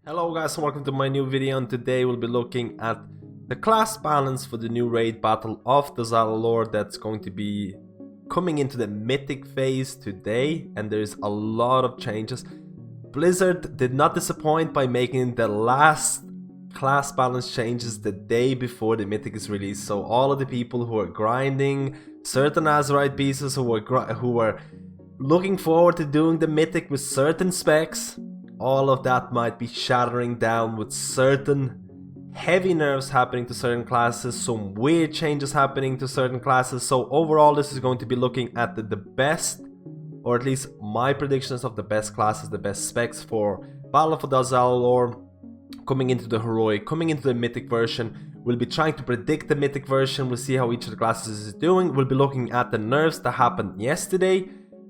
Hello guys and welcome to my new video, and today we'll be looking at the class balance for the new raid battle of Dazar'alor that's going to be coming into the mythic phase today, and there's a lot of changes. Blizzard did not disappoint by making the last class balance changes the day before the mythic is released, so all of the people who are grinding certain Azeroth pieces, who were looking forward to doing the mythic with certain specs, all of that might be shattering down with certain heavy nerfs happening to certain classes, some weird changes happening to certain classes. So overall, this is going to be looking at the best, or at least my predictions of the best classes, the best specs for Battle for Dazar'alor, coming into the heroic, coming into the mythic version. We'll be trying to predict the mythic version. We'll see how each of the classes is doing. We'll be looking at the nerfs that happened yesterday.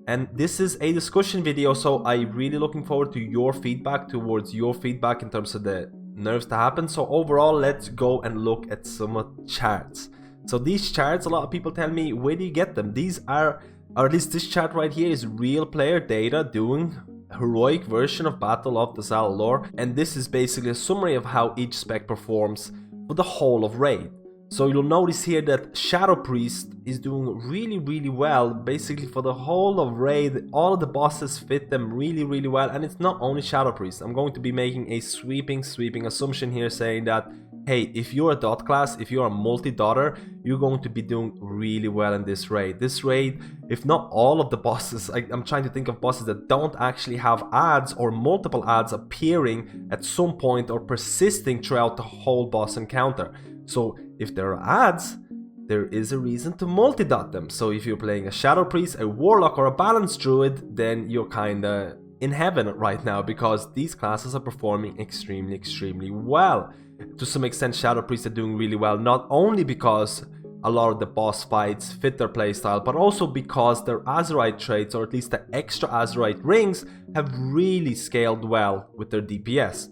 And this is a discussion video, so I'm really looking forward to your feedback, in terms of the nerfs that happen. So overall, let's go and look at some of the charts. So these charts, a lot of people tell me, where do you get them? These are, or at least this chart right here, is real player data doing heroic version of Battle of Dazar'alor, and this is basically a summary of how each spec performs for the whole of raid. So you'll notice here that Shadow Priest is doing really well, basically for the whole of raid. All of the bosses fit them really well, and it's not only Shadow Priest. I'm going to be making a sweeping assumption here, saying that, hey, if you're a dot class, if you're a multi-dotter, you're going to be doing really well in this raid. This raid, if not all of the bosses, I'm trying to think of bosses that don't actually have ads or multiple ads appearing at some point or persisting throughout the whole boss encounter. So if there are ads, there is a reason to multi-dot them. So if you're playing a Shadow Priest, a Warlock, or a Balanced Druid, then you're kinda in heaven right now, because these classes are performing extremely well. To some extent, Shadow Priests are doing really well, not only because a lot of the boss fights fit their playstyle, but also because their Azeroth traits, or at least the extra Azeroth rings, have really scaled well with their DPS.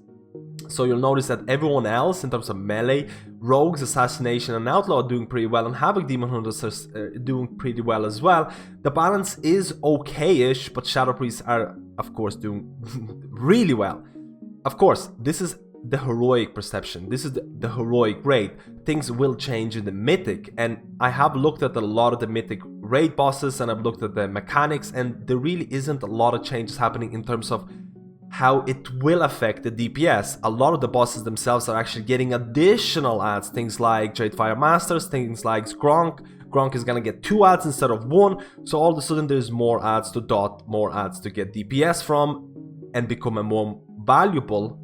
So you'll notice that everyone else, in terms of melee, Rogues, Assassination, and Outlaw are doing pretty well, and Havoc Demon Hunters are doing pretty well as well. The balance is okay-ish, but Shadow Priests are, of course, doing really well. Of course, this is the heroic perception. This is the heroic raid. Things will change in the mythic, and I have looked at a lot of the mythic raid bosses, and I've looked at the mechanics, and there really isn't a lot of changes happening in terms of how it will affect the DPS. A lot of the bosses themselves are actually getting additional ads, things like Tradefire Masters, things like Gronk. Gronk is gonna get 2 ads instead of 1, so all of a sudden there's more ads to dot, more ads to get DPS from, and become a more valuable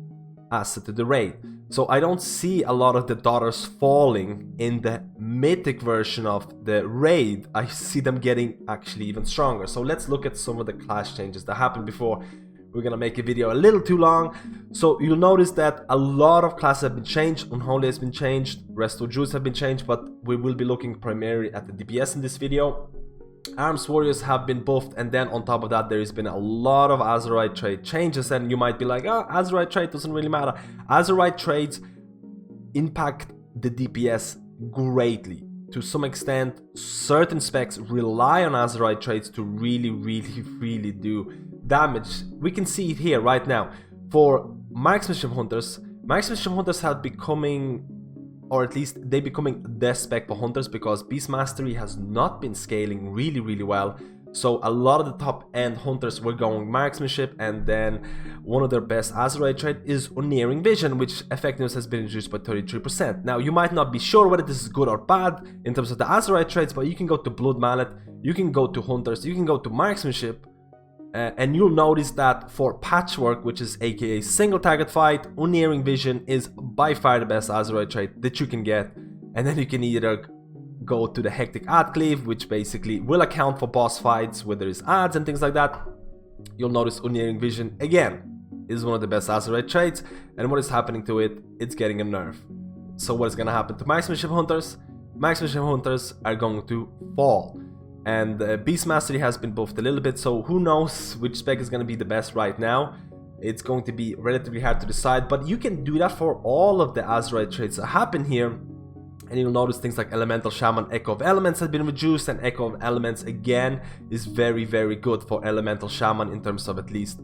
asset to the raid. So I don't see a lot of the daughters falling in the mythic version of the raid. I see them getting actually even stronger. So let's look at some of the class changes that happened before we're gonna make a video a little too long. So you'll notice that a lot of classes have been changed. Unholy has been changed, Resto Druids have been changed, but we will be looking primarily at the DPS in this video. Arms Warriors have been buffed, and then on top of that there has been a lot of Azeroth trait changes, and you might be like, oh, Azeroth trait doesn't really matter. Azeroth traits impact the DPS greatly. To some extent, certain specs rely on Azeroth traits to really do damage. We can see it here right now. For Marksmanship Hunters have becoming, or at least they becoming the spec for Hunters, because Beast Mastery has not been scaling really well. So a lot of the top end Hunters were going Marksmanship, and then one of their best Azeroth trait is Unerring Vision, which effectiveness has been reduced by 33%. Now you might not be sure whether this is good or bad in terms of the Azeroth traits, but you can go to Blood Mallet, you can go to Hunters, you can go to Marksmanship, and you'll notice that for Patchwork, which is aka single target fight, Unerring Vision is by far the best Azeroth trait that you can get. And then you can either go to the Hectic Ad Cleave, which basically will account for boss fights where there is ads and things like that. You'll notice Unerring Vision again is one of the best Azeroth traits, and what is happening to it? It's getting a nerf. So what is going to happen to Marksmanship Hunters? Marksmanship Hunters are going to fall. And Beast Mastery has been buffed a little bit, so who knows which spec is going to be the best right now. It's going to be relatively hard to decide, but you can do that for all of the Azeroth traits that happen here. And you'll notice things like Elemental Shaman, Echo of Elements has been reduced, and Echo of Elements again is very good for Elemental Shaman in terms of at least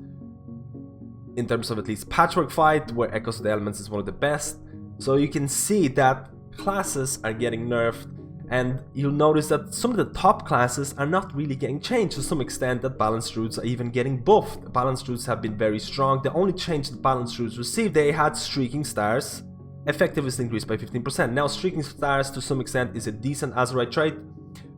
in terms of at least patchwork fight, where Echoes of the Elements is one of the best. So you can see that classes are getting nerfed, and you'll notice that some of the top classes are not really getting changed to some extent, that balanced roots are even getting buffed. Balanced roots have been very strong. The only change that balanced roots received, they had streaking stars. Effectiveness increased by 15%. Now streaking stars to some extent is a decent Azerite trait,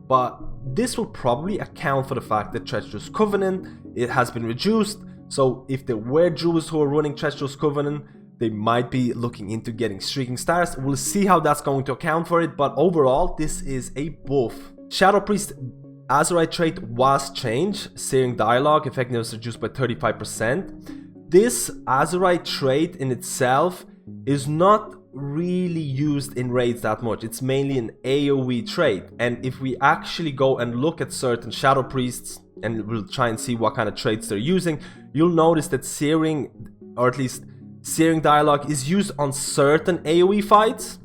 but this will probably account for the fact that Treacherous Covenant, it has been reduced. So if there were druids who are running Treacherous Covenant, they might be looking into getting streaking stars. We'll see how that's going to account for it, but overall this is a buff. Shadow Priest Azerite trait was changed. Searing Dialogue, effectiveness reduced by 35%. This Azerite trait in itself is not really used in raids that much. It's mainly an AoE trait, and if we actually go and look at certain Shadow Priests and we'll try and see what kind of traits they're using, you'll notice that Searing, or at least Searing Dialogue, is used on certain AoE fights.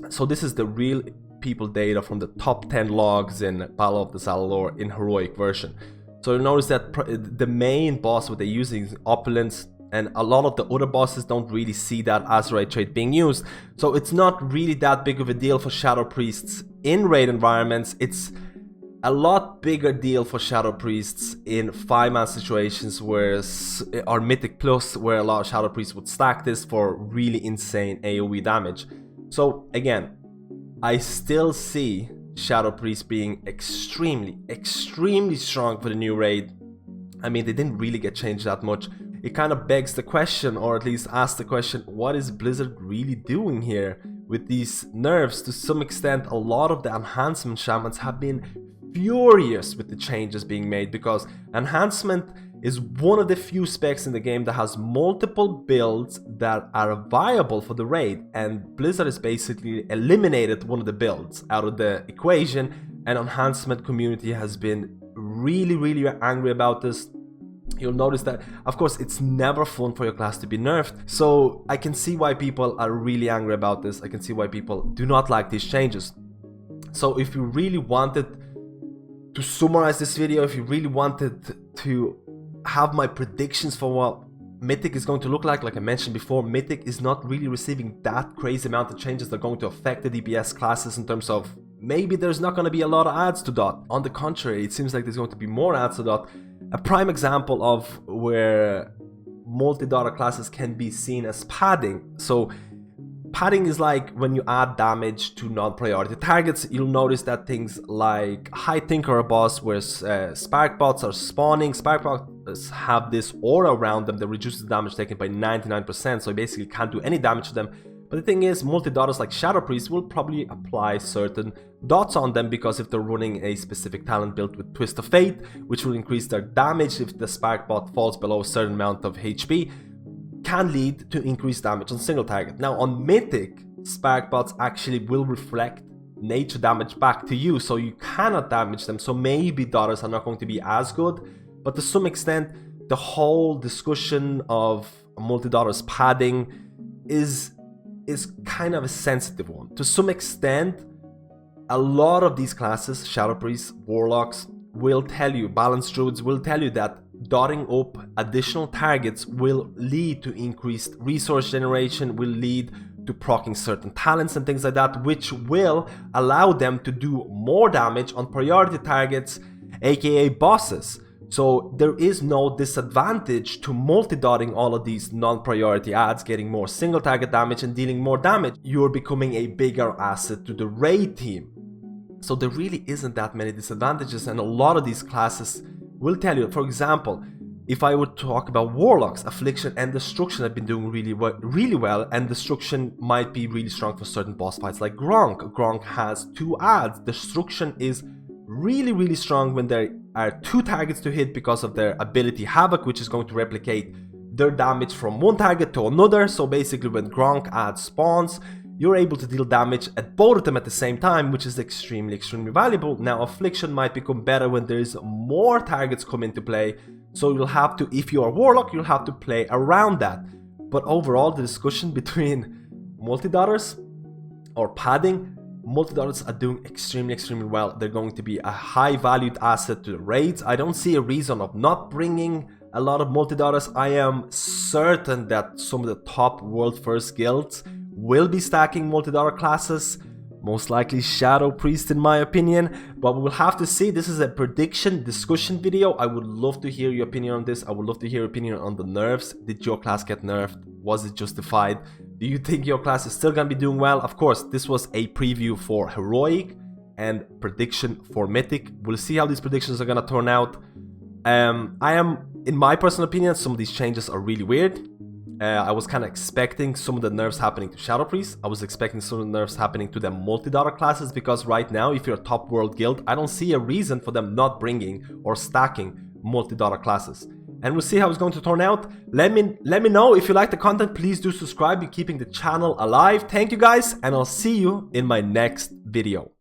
So this is the real people data from the top 10 logs in Battle of Dazar'alor in heroic version. So you'll notice that the main boss what they're using is Opulence, and a lot of the other bosses don't really see that Azerite trait being used. So it's not really that big of a deal for Shadow Priests in raid environments. It's a lot bigger deal for Shadow Priests in 5-man situations, where or Mythic Plus, where a lot of Shadow Priests would stack this for really insane AoE damage. So again, I still see Shadow Priests being extremely strong for the new raid. I mean, they didn't really get changed that much. It kind of begs the question, or at least asks the question, what is Blizzard really doing here with these nerfs? To some extent, a lot of the enhancement shamans have been furious with the changes being made, because enhancement is one of the few specs in the game that has multiple builds that are viable for the raid, and Blizzard has basically eliminated one of the builds out of the equation, and enhancement community has been really angry about this. You'll notice that, of course, it's never fun for your class to be nerfed, so I can see why people are really angry about this. I can see why people do not like these changes. So if you really wanted to summarize this video, if you really wanted to have my predictions for what Mythic is going to look like I mentioned before, Mythic is not really receiving that crazy amount of changes that are going to affect the DPS classes, in terms of maybe there's not going to be a lot of adds to dot. On the contrary, it seems like there's going to be more adds to dot. A prime example of where multi-daughter classes can be seen as padding. So padding is like when you add damage to non-priority targets. You'll notice that things like High Tinker boss, where spark bots are spawning. Spark bots have this aura around them that reduces the damage taken by 99%, so you basically can't do any damage to them. But the thing is, multi-daughters like Shadow Priest will probably apply certain dots on them, because if they're running a specific talent built with Twist of Fate, which will increase their damage if the spark bot falls below a certain amount of HP, can lead to increased damage on single target. Now on Mythic, spark bots actually will reflect nature damage back to you, so you cannot damage them, so maybe daughters are not going to be as good. But to some extent, the whole discussion of multi-daughters padding is kind of a sensitive one. To some extent, a lot of these classes, Shadow Priests, Warlocks, will tell you, Balanced Druids will tell you that dotting up additional targets will lead to increased resource generation, will lead to proccing certain talents and things like that, which will allow them to do more damage on priority targets, aka bosses. So there is no disadvantage to multi-dotting all of these non-priority adds, getting more single target damage and dealing more damage. You're becoming a bigger asset to the raid team. So there really isn't that many disadvantages, and a lot of these classes will tell you. For example, if I would talk about Warlocks, Affliction and Destruction have been doing really well, and Destruction might be really strong for certain boss fights like Gronk. Gronk has 2 adds. Destruction is really strong when there are 2 targets to hit because of their ability Havoc, which is going to replicate their damage from one target to another. So basically when Gronk adds spawns, you're able to deal damage at both of them at the same time, which is extremely valuable. Now Affliction might become better when there's more targets come into play, so you'll have to, if you're a Warlock, you'll have to play around that. But overall, the discussion between multi-daughters or padding, multi-daughters are doing extremely well. They're going to be a high valued asset to the raids. I don't see a reason of not bringing a lot of multi-daughters. I am certain that some of the top world first guilds will be stacking multi-daughter classes. Most likely Shadow Priest in my opinion, but we'll have to see. This is a prediction discussion video. I would love to hear your opinion on this. I would love to hear your opinion on the nerfs. Did your class get nerfed? Was it justified? Do you think your class is still gonna be doing well? Of course, this was a preview for Heroic and prediction for Mythic. We'll see how these predictions are gonna turn out. In my personal opinion, some of these changes are really weird. I was kind of expecting some of the nerfs happening to Shadow Priest. I was expecting some of the nerfs happening to the multi-daughter classes, because right now, if you're a top world guild, I don't see a reason for them not bringing or stacking multi-daughter classes. And we'll see how it's going to turn out. Let me know if you like the content. Please do subscribe. You're keeping the channel alive. Thank you guys, and I'll see you in my next video.